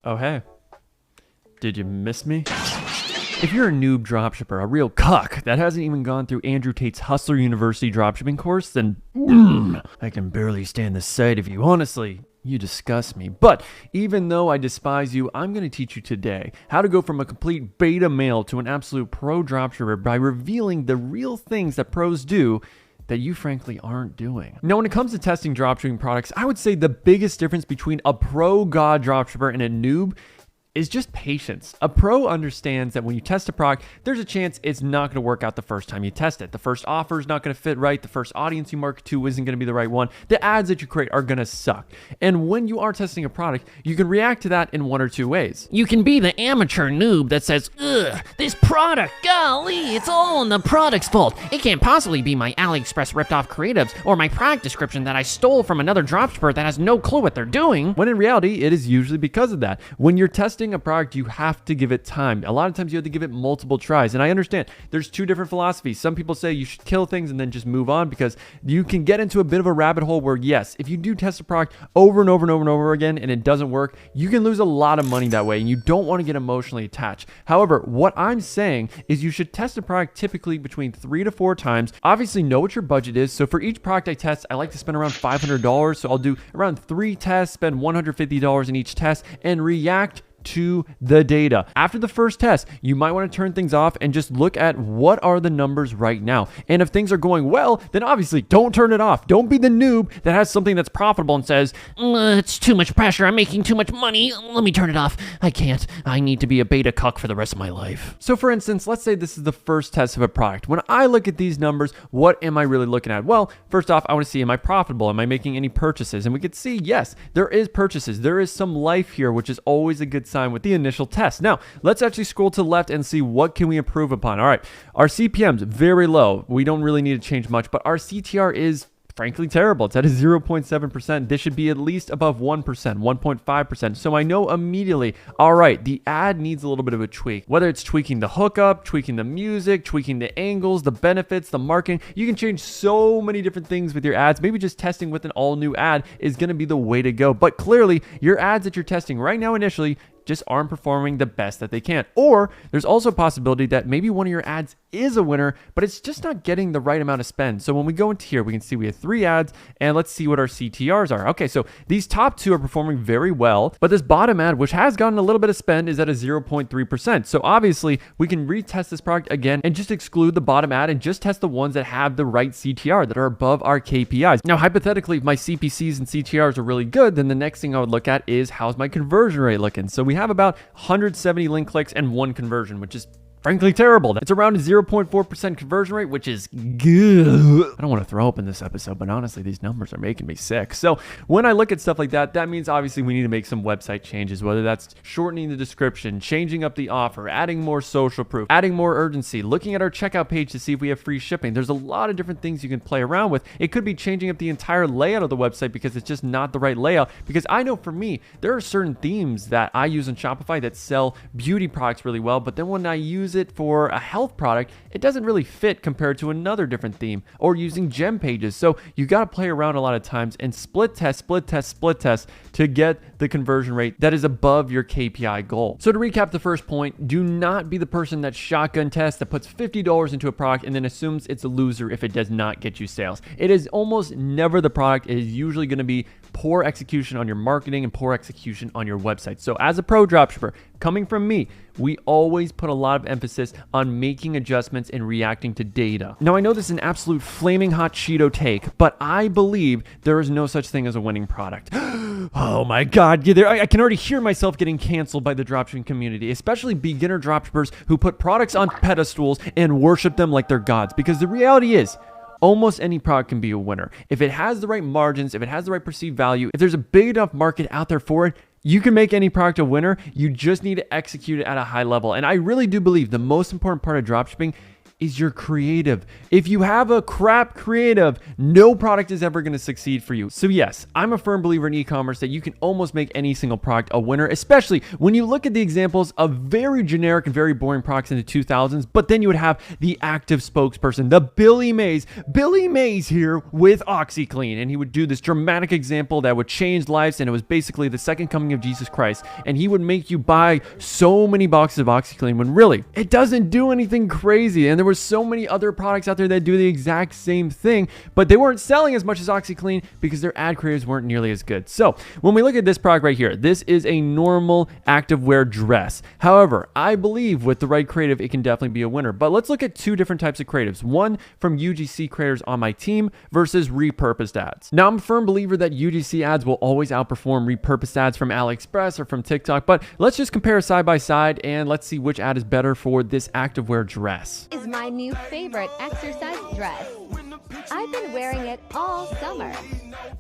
Oh, hey. Did you miss me? If you're a noob dropshipper, a real cuck that hasn't even gone through Andrew Tate's Hustler University dropshipping course, then I can barely stand the sight of you. Honestly, you disgust me. But even though I despise you, I'm going to teach you today how to go from a complete beta male to an absolute pro dropshipper by revealing the real things that pros do that you frankly aren't doing. Now, when it comes to testing dropshipping products, I would say the biggest difference between a pro god dropshipper and a noob is just patience. A pro understands that when you test a product, there's a chance it's not going to work out the first time you test it. The first offer is not going to fit right. The first audience you market to isn't going to be the right one. The ads that you create are going to suck. And when you are testing a product, you can react to that in one or two ways. You can be the amateur noob that says, ugh, this product, golly, it's all on the product's fault. It can't possibly be my AliExpress ripped off creatives or my product description that I stole from another dropshipper that has no clue what they're doing. When in reality, it is usually because of that. When you're testing a product, you have to give it time. A lot of times you have to give it multiple tries. And I understand there's two different philosophies. Some people say you should kill things and then just move on because you can get into a bit of a rabbit hole where, yes, if you do test a product over and over and over and over again and it doesn't work, you can lose a lot of money that way and you don't want to get emotionally attached. However, what I'm saying is you should test a product typically between 3 to 4 times. Obviously, know what your budget is. So for each product I test, I like to spend around $500. So I'll do around 3 tests, spend $150 in each test, and react to the data. After the first test, you might want to turn things off and just look at what are the numbers right now. And if things are going well, then obviously don't turn it off. Don't be the noob that has something that's profitable and says, it's too much pressure. I'm making too much money. Let me turn it off. I can't. I need to be a beta cuck for the rest of my life. So for instance, let's say this is the first test of a product. When I look at these numbers, what am I really looking at? Well, first off, I want to see, am I profitable? Am I making any purchases? And we could see, yes, there is purchases. There is some life here, which is always a good sign with the initial test. Now, let's actually scroll to the left and see what can we improve upon. All right, our CPM's very low. We don't really need to change much, but our CTR is frankly terrible. It's at a 0.7%. This should be at least above 1%, 1.5%. So I know immediately, all right, the ad needs a little bit of a tweak. Whether it's tweaking the hookup, tweaking the music, tweaking the angles, the benefits, the marketing, you can change so many different things with your ads. Maybe just testing with an all new ad is going to be the way to go. But clearly, your ads that you're testing right now initially just aren't performing the best that they can. Or there's also a possibility that maybe one of your ads is a winner, but it's just not getting the right amount of spend. So when we go into here, we can see we have 3 ads and let's see what our CTRs are. Okay, so these top 2 are performing very well, but this bottom ad, which has gotten a little bit of spend, is at a 0.3%. So obviously we can retest this product again and just exclude the bottom ad and just test the ones that have the right CTR that are above our KPIs. Now, hypothetically, if my CPCs and CTRs are really good, then the next thing I would look at is how's my conversion rate looking? So we have about 170 link clicks and 1 conversion, which is frankly terrible. It's around a 0.4% conversion rate, which is good. I don't want to throw up in this episode, but honestly, these numbers are making me sick. So when I look at stuff like that, that means obviously we need to make some website changes, whether that's shortening the description, changing up the offer, adding more social proof, adding more urgency, looking at our checkout page to see if we have free shipping. There's a lot of different things you can play around with. It could be changing up the entire layout of the website because it's just not the right layout. Because I know for me, there are certain themes that I use on Shopify that sell beauty products really well, but then when I use it for a health product, it doesn't really fit compared to another different theme, or using gem pages. So you got to play around a lot of times and split test to get the conversion rate that is above your KPI goal. So to recap the first point, do not be the person that shotgun tests, that puts $50 into a product and then assumes it's a loser if it does not get you sales. It is almost never the product. It is usually going to be poor execution on your marketing and poor execution on your website. So as a pro dropshipper, coming from me, we always put a lot of emphasis on making adjustments and reacting to data. Now, I know this is an absolute flaming hot Cheeto take, but I believe there is no such thing as a winning product. Oh my God, I can already hear myself getting canceled by the dropshipping community, especially beginner dropshippers who put products on pedestals and worship them like they're gods. Because the reality is, almost any product can be a winner. If it has the right margins, if it has the right perceived value, if there's a big enough market out there for it, you can make any product a winner. You just need to execute it at a high level. And I really do believe the most important part of dropshipping is your creative. If you have a crap creative, no product is ever going to succeed for you. So yes, I'm a firm believer in e-commerce that you can almost make any single product a winner, especially when you look at the examples of very generic and very boring products in the 2000s, but then you would have the active spokesperson, the Billy Mays here with OxyClean, and he would do this dramatic example that would change lives, and it was basically the second coming of Jesus Christ, and he would make you buy so many boxes of OxyClean when really it doesn't do anything crazy. And there were so many other products out there that do the exact same thing, but they weren't selling as much as OxyClean because their ad creatives weren't nearly as good. So when we look at this product right here, this is a normal activewear dress. However, I believe with the right creative, it can definitely be a winner. But let's look at two different types of creatives. One from UGC creators on my team versus repurposed ads. Now, I'm a firm believer that UGC ads will always outperform repurposed ads from AliExpress or from TikTok, but let's just compare side by side and let's see which ad is better for this activewear dress. Is my new favorite exercise dress. I've been wearing it all summer.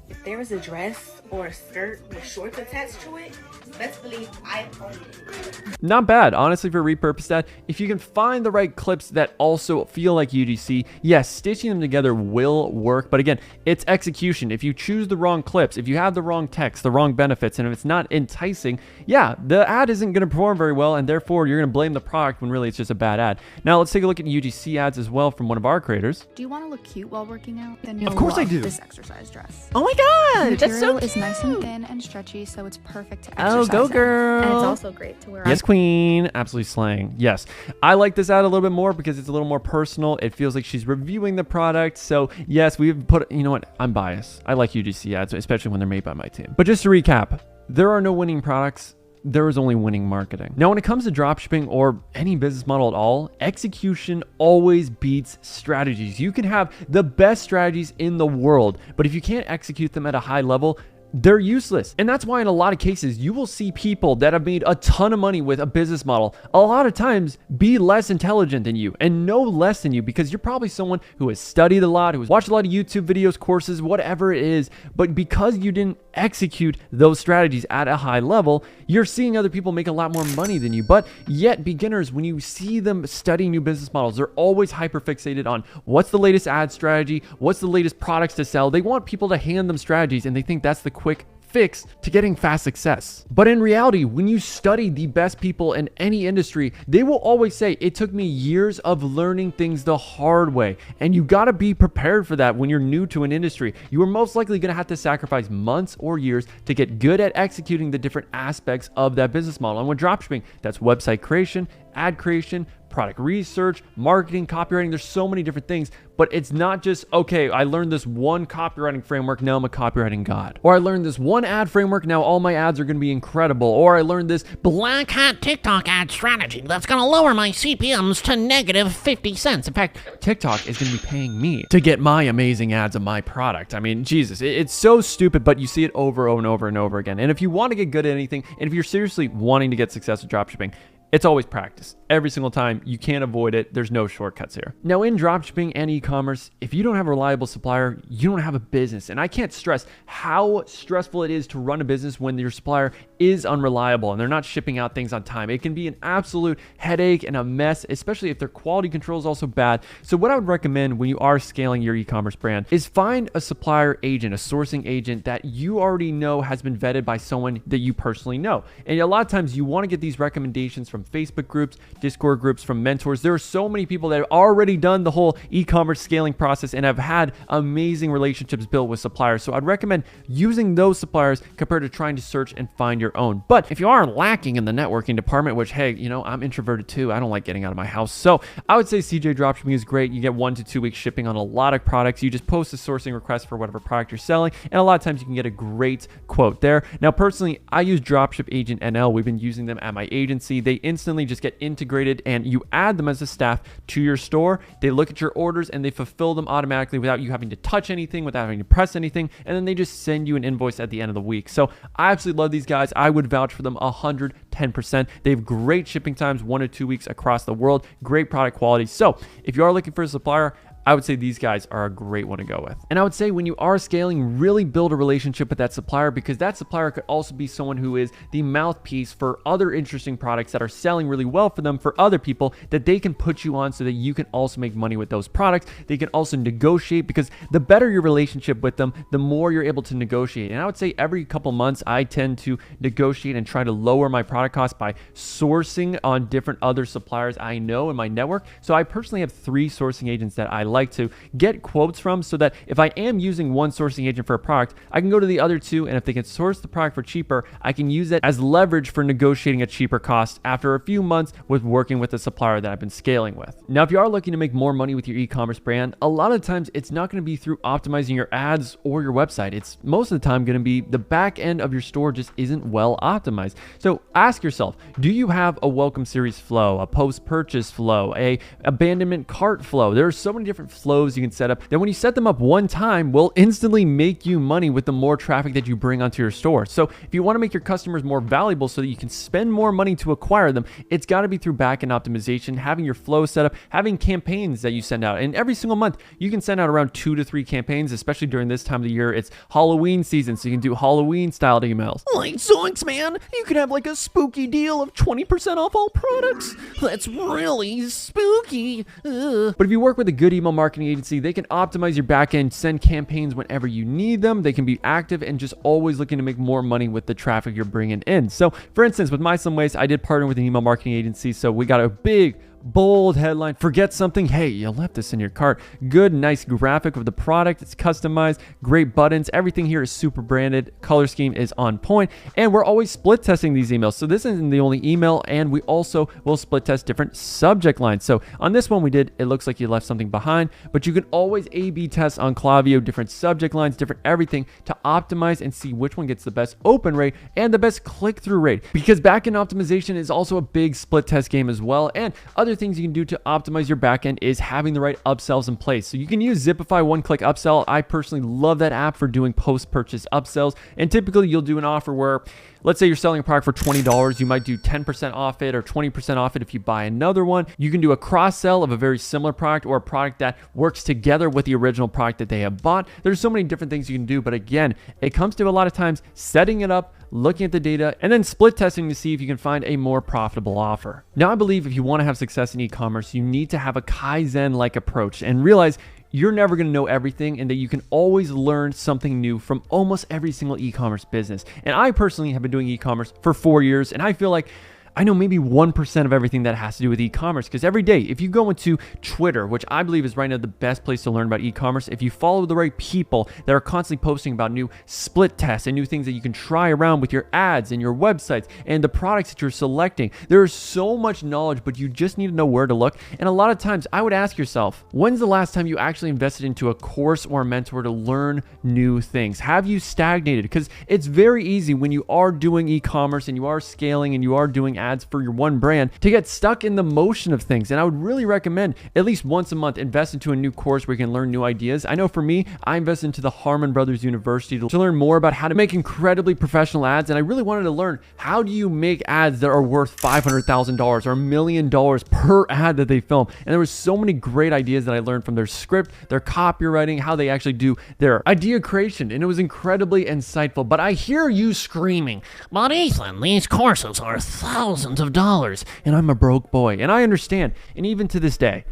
If there is a dress or a skirt with shorts attached to it, best believe I own it. Not bad, honestly, for a repurposed ad. If you can find the right clips that also feel like UGC, yes, stitching them together will work. But again, it's execution. If you choose the wrong clips, if you have the wrong text, the wrong benefits, and if it's not enticing, yeah, the ad isn't going to perform very well, and therefore you're going to blame the product when really it's just a bad ad. Now let's take a look at UGC ads as well from one of our creators. Do you want to look cute while working out? Then you'll Of course I love do. this exercise dress. Oh my The god, that's so material is cute. nice and thin and stretchy, so it's perfect to Oh, exercise go in. girl. And it's also great to wear Yes, queen. Absolutely slaying. Yes. I like this ad a little bit more because it's a little more personal. It feels like she's reviewing the product. So, yes, we've put, you know what? I'm biased. I like UGC ads, especially when they're made by my team. But just to recap, there are no winning products. There is only winning marketing. Now, when it comes to dropshipping or any business model at all, execution always beats strategies. You can have the best strategies in the world, but if you can't execute them at a high level, they're useless. And that's why in a lot of cases, you will see people that have made a ton of money with a business model a lot of times be less intelligent than you and know less than you because you're probably someone who has studied a lot, who has watched a lot of YouTube videos, courses, whatever it is. But because you didn't execute those strategies at a high level, you're seeing other people make a lot more money than you. But yet beginners, when you see them studying new business models, they're always hyper fixated on what's the latest ad strategy, what's the latest products to sell. They want people to hand them strategies and they think that's the quick fix to getting fast success. But in reality, when you study the best people in any industry, they will always say, it took me years of learning things the hard way. And you got to be prepared for that when you're new to an industry. You are most likely going to have to sacrifice months or years to get good at executing the different aspects of that business model. And with dropshipping, that's website creation, ad creation, product research, marketing, copywriting. There's so many different things, but it's not just, okay, I learned this one copywriting framework, now I'm a copywriting god. Or I learned this one ad framework, now all my ads are going to be incredible. Or I learned this Black hat TikTok ad strategy that's gonna lower my CPMs to negative 50 cents. In fact, TikTok is going to be paying me to get my amazing ads of my product. I mean, Jesus, it's so stupid, but you see it over and over and over again. And if you want to get good at anything, and if you're seriously wanting to get success with dropshipping, it's always practice. Every single time. You can't avoid it. There's no shortcuts here. Now, in dropshipping and e-commerce, if you don't have a reliable supplier, you don't have a business. And I can't stress how stressful it is to run a business when your supplier is unreliable and they're not shipping out things on time. It can be an absolute headache and a mess, especially if their quality control is also bad. So what I would recommend when you are scaling your e-commerce brand is find a supplier agent, a sourcing agent that you already know has been vetted by someone that you personally know. And a lot of times you want to get these recommendations from Facebook groups, Discord groups, from mentors. There are so many people that have already done the whole e-commerce scaling process and have had amazing relationships built with suppliers. So I'd recommend using those suppliers compared to trying to search and find your own. But if you are lacking in the networking department, which, hey, you know, I'm introverted too. I don't like getting out of my house. So I would say CJ Dropshipping is great. You get 1 to 2 weeks shipping on a lot of products. You just post a sourcing request for whatever product you're selling. And a lot of times you can get a great quote there. Now, personally, I use Dropship Agent NL. We've been using them at my agency. They instantly just get integrated and you add them as a staff to your store. They look at your orders and they fulfill them automatically without you having to touch anything, without having to press anything. And then they just send you an invoice at the end of the week. So I absolutely love these guys. I would vouch for them 110%. They have great shipping times, 1 to 2 weeks across the world, great product quality. So if you are looking for a supplier, I would say these guys are a great one to go with. And I would say when you are scaling, really build a relationship with that supplier, because that supplier could also be someone who is the mouthpiece for other interesting products that are selling really well for them, for other people that they can put you on so that you can also make money with those products. They can also negotiate, because the better your relationship with them, the more you're able to negotiate. And I would say every couple months, I tend to negotiate and try to lower my product costs by sourcing on different other suppliers I know in my network. So I personally have 3 sourcing agents that I like to get quotes from, so that if I am using one sourcing agent for a product, I can go to the other 2, and if they can source the product for cheaper, I can use that as leverage for negotiating a cheaper cost after a few months with working with a supplier that I've been scaling with. Now, if you are looking to make more money with your e-commerce brand, a lot of times it's not going to be through optimizing your ads or your website. It's most of the time going to be the back end of your store just isn't well optimized. So ask yourself, do you have a welcome series flow, a post-purchase flow, a abandonment cart flow? There are so many different flows you can set up that when you set them up one time will instantly make you money with the more traffic that you bring onto your store. So if you want to make your customers more valuable so that you can spend more money to acquire them, it's got to be through back-end optimization, having your flow set up, having campaigns that you send out. And every single month, you can send out around 2 to 3 campaigns, especially during this time of the year. It's Halloween season, so you can do Halloween styled emails. Like, zoinks, man, you could have like a spooky deal of 20% off all products. That's really spooky. Ugh. But if you work with a good email marketing agency, they can optimize your backend, send campaigns whenever you need them. They can be active and just always looking to make more money with the traffic you're bringing in. So for instance, with My Slim Ways, I did partner with an email marketing agency. So we got a big, bold headline, forget something, hey, you left this in your cart. Good, nice graphic of the product. It's customized, great buttons. Everything here is super branded. Color scheme is on point. And we're always split testing these emails. So this isn't the only email, and we also will split test different subject lines. So on this one we did, it looks like you left something behind, but you can always A/B test on Klaviyo, different subject lines, different everything to optimize and see which one gets the best open rate and the best click-through rate. Because backend optimization is also a big split test game as well. And other things you can do to optimize your backend is having the right upsells in place. So you can use Zipify one-click upsell. I personally love that app for doing post-purchase upsells. And typically you'll do an offer where, let's say you're selling a product for $20, you might do 10% off it or 20% off it if you buy another one. You can do a cross-sell of a very similar product or a product that works together with the original product that they have bought. There's so many different things you can do, but again, it comes to a lot of times setting it up, looking at the data, and then split testing to see if you can find a more profitable offer. Now, I believe if you want to have success in e-commerce, you need to have a Kaizen-like approach and realize you're never going to know everything and that you can always learn something new from almost every single e-commerce business. And I personally have been doing e-commerce for 4 years, and I feel like I know maybe 1% of everything that has to do with e-commerce, because every day, if you go into Twitter, which I believe is right now the best place to learn about e-commerce, if you follow the right people that are constantly posting about new split tests and new things that you can try around with your ads and your websites and the products that you're selecting, there is so much knowledge, but you just need to know where to look. And a lot of times I would ask yourself, when's the last time you actually invested into a course or a mentor to learn new things? Have you stagnated? Because it's very easy when you are doing e-commerce and you are scaling and you are doing ads for your one brand to get stuck in the motion of things. And I would really recommend at least once a month invest into a new course where you can learn new ideas. I know for me, I invest into the Harmon Brothers University to learn more about how to make incredibly professional ads. And I really wanted to learn, how do you make ads that are worth $500,000 or $1 million per ad that they film? And there was so many great ideas that I learned from their script, their copywriting, how they actually do their idea creation. And it was incredibly insightful. But I hear you screaming, But Ethan, these courses are thousands of dollars. and I'm a broke boy. And I understand. And even to this day,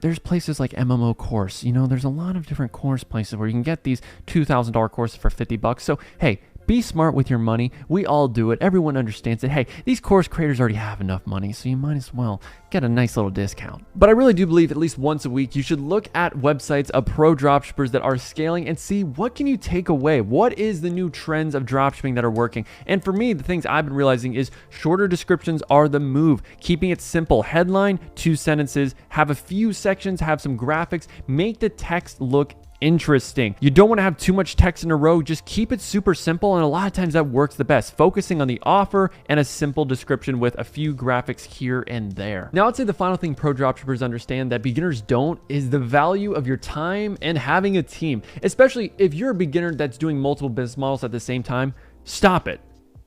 there's places like MMO Course. You know, there's a lot of different course places where you can get these $2,000 courses for $50. So, hey, be smart with your money. We all do it. Everyone understands it. Hey, these course creators already have enough money, so you might as well get a nice little discount. But I really do believe at least once a week, you should look at websites of pro dropshippers that are scaling and see what can you take away? What is the new trends of dropshipping that are working? And for me, the things I've been realizing is shorter descriptions are the move. Keeping it simple. Headline, 2 sentences, have a few sections, have some graphics, make the text look interesting. You don't want to have too much text in a row. Just keep it super simple, and a lot of times that works the best, focusing on the offer and a simple description with a few graphics here and there. Now, I'd say the final thing pro dropshippers understand that beginners don't is the value of your time and having a team. Especially if you're a beginner that's doing multiple business models at the same time, stop it.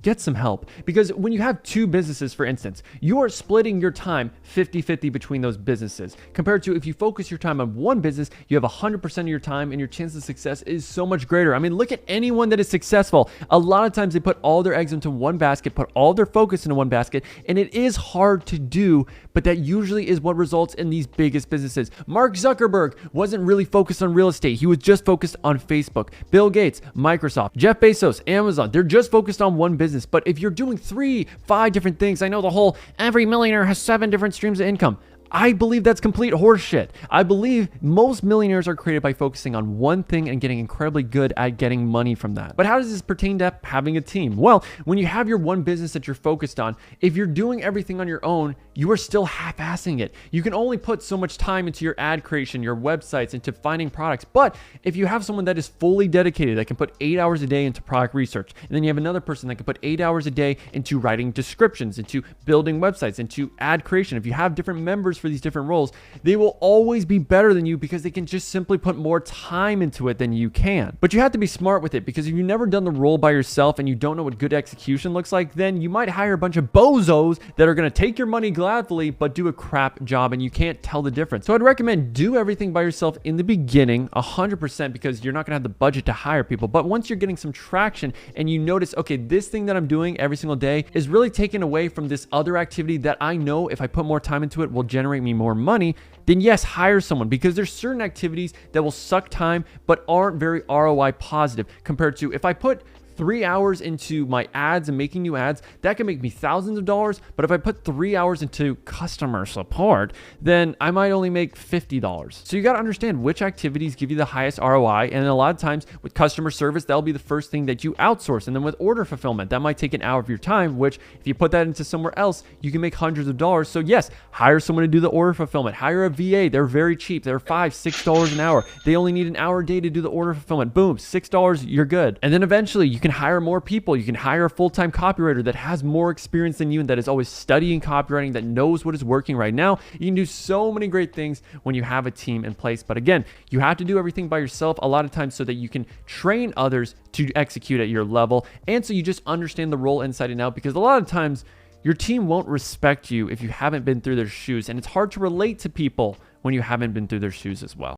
get some help. Because when you have two businesses, for instance, you are splitting your time 50-50 between those businesses. Compared to if you focus your time on one business, you have 100% of your time and your chance of success is so much greater. I mean, look at anyone that is successful. A lot of times they put all their eggs into one basket, put all their focus into one basket, and it is hard to do, but that usually is what results in these biggest businesses. Mark Zuckerberg wasn't really focused on real estate. He was just focused on Facebook. Bill Gates, Microsoft, Jeff Bezos, Amazon, they're just focused on one business. But if you're doing 3, 5 different things, I know the whole every millionaire has 7 different streams of income. I believe that's complete horseshit. I believe most millionaires are created by focusing on one thing and getting incredibly good at getting money from that. But how does this pertain to having a team? Well, when you have your one business that you're focused on, if you're doing everything on your own, you are still half-assing it. You can only put so much time into your ad creation, your websites, into finding products. But if you have someone that is fully dedicated, that can put 8 hours a day into product research, and then you have another person that can put 8 hours a day into writing descriptions, into building websites, into ad creation. If you have different members for these different roles, they will always be better than you because they can just simply put more time into it than you can. But you have to be smart with it, because if you've never done the role by yourself and you don't know what good execution looks like, then you might hire a bunch of bozos that are going to take your money gladly but do a crap job, and you can't tell the difference. So I'd recommend do everything by yourself in the beginning 100%, because you're not going to have the budget to hire people. But once you're getting some traction and you notice, okay, this thing that I'm doing every single day is really taken away from this other activity that I know if I put more time into it will generate me more money, then yes, hire someone, because there's certain activities that will suck time but aren't very ROI positive, compared to if I put 3 hours into my ads and making new ads, that can make me thousands of dollars. But if I put 3 hours into customer support, then I might only make $50. So you got to understand which activities give you the highest ROI. And a lot of times with customer service, that'll be the first thing that you outsource. And then with order fulfillment, that might take an hour of your time, which if you put that into somewhere else, you can make hundreds of dollars. So yes, hire someone to do the order fulfillment. Hire a VA. They're very cheap. They're $5, $6 an hour. They only need an hour a day to do the order fulfillment. Boom, $6, you're good. And then eventually you can hire more people. You can hire a full-time copywriter that has more experience than you and that is always studying copywriting, that knows what is working right now. You can do so many great things when you have a team in place. But again, you have to do everything by yourself a lot of times so that you can train others to execute at your level. And so you just understand the role inside and out, because a lot of times your team won't respect you if you haven't been through their shoes. And it's hard to relate to people when you haven't been through their shoes as well.